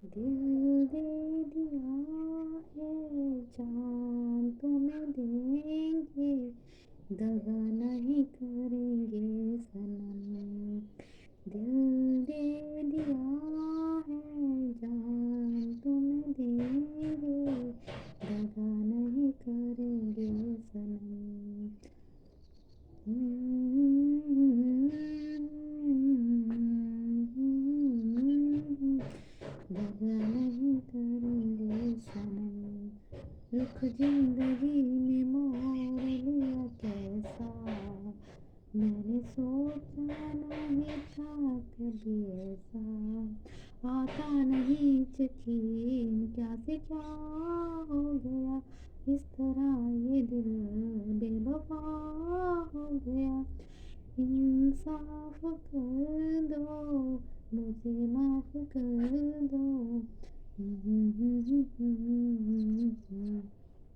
दिल दे दिया है, जान तुम्हें देंगे, दगा नहीं करेंगे सनम। दिल दे दिया है, जान तुम्हें देंगे, दगा नहीं करेंगे सनम। दगा नहीं करेंगे सनम। रुख जिंदगी ने मोड़ लिया कैसा, मैंने सोचा नहीं था कभी ऐसा। आता नहीं यकीन क्या से क्या हो गया, इस तरह ये दिल बेवफा हो गया। इंसाफ कर दो, मुझे माफ कर दो।